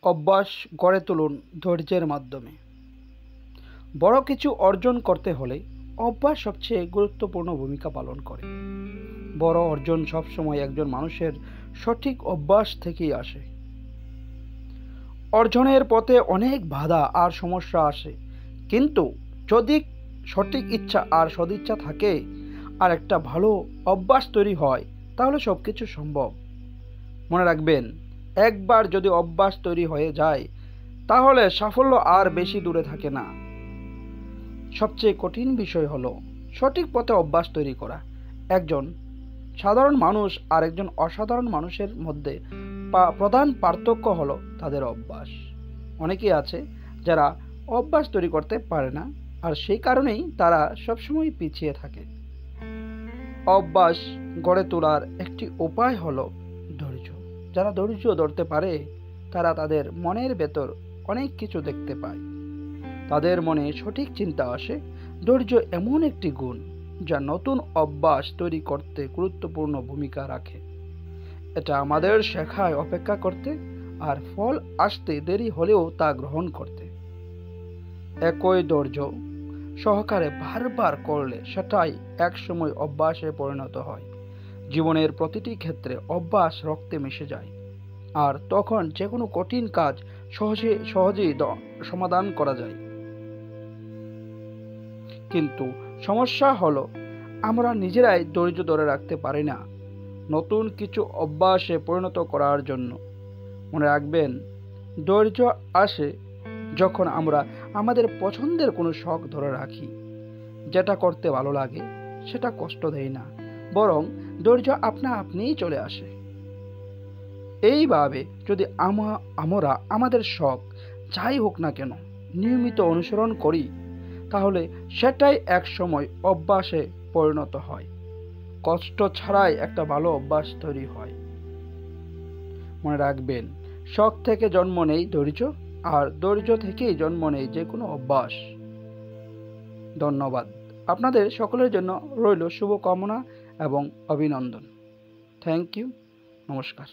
অভ্যাস গড়ে তুলুন ধৈর্যের মাধ্যমে। বড় কিছু অর্জন করতে হলে অভ্যাস সবচেয়ে গুরুত্বপূর্ণ ভূমিকা পালন করে। বড় অর্জন সবসময় একজন মানুষের সঠিক অভ্যাস থেকেই আসে। অর্জনের পথে অনেক বাধা আর সমস্যা আসে, কিন্তু যদি সঠিক ইচ্ছা আর সদিচ্ছা থাকে আর একটা ভালো অভ্যাস তৈরি হয়, তাহলে সবকিছু সম্ভব। মনে রাখবেন, একবার যদি অভ্যাস তৈরি হয়ে যায়, তাহলে সাফল্য আর বেশি দূরে থাকে না। সবচেয়ে কঠিন বিষয় হলো সঠিক পথে অভ্যাস তৈরি করা। একজন সাধারণ মানুষ আর একজন অসাধারণ মানুষের মধ্যে প্রধান পার্থক্য হলো তাদের অভ্যাস। অনেকেই আছে যারা অভ্যাস তৈরি করতে পারে না, আর সেই কারণেই তারা সবসময় পিছিয়ে থাকে। অভ্যাস গড়ে তোলার একটি উপায় হলো ধৈর্য। যারা ধৈর্য ধরতে পারে, তারা তাদের মনের ভেতর অনেক কিছু দেখতে পায়। তাদের মনে সঠিক চিন্তা আসে। ধৈর্য এমন একটি গুণ যা নতুন অভ্যাস তৈরি করতে গুরুত্বপূর্ণ ভূমিকা রাখে। এটা আমাদের শেখায় অপেক্ষা করতে আর ফল আসতে দেরি হলেও তা গ্রহণ করতে। একই ধৈর্য সহকারে বারবার করলে সেটাই একসময় অভ্যাসে পরিণত হয়। জীবনের প্রতিটি ক্ষেত্রে অভ্যাস রক্তে মিশে যায়, আর তখন যে কোনো কঠিন কাজ সহজেই সমাধান করা যায়। কিন্তু সমস্যা হলো আমরা নিজেরাই ধৈর্য ধরে রাখতে পারি না নতুন কিছু অভ্যাসে পরিণত করার জন্য। মনে রাখবেন, ধৈর্য আসে যখন আমরা আমাদের পছন্দের কোনো শখ ধরে রাখি। যেটা করতে ভালো লাগে সেটা কষ্ট দেয় না, বরং ধৈর্য আপনা আপনিই চলে আসে। এইভাবে যদি আমরা আমাদের শখ যাই হোক না কেন নিয়মিত অনুসরণ করি, তাহলে সেটাই এক সময় অভ্যাসে পরিণত হয়। কষ্ট ছাড়াই একটা ভালো অভ্যাস তৈরি হয়। মনে রাখবেন, শখ থেকে জন্ম নেই ধৈর্য, আর ধৈর্য থেকেই জন্ম নেই যে কোনো অভ্যাস। ধন্যবাদ। আপনাদের সকলের জন্য রইল শুভকামনা এবং অভিনন্দন। Thank you. নমস্কার।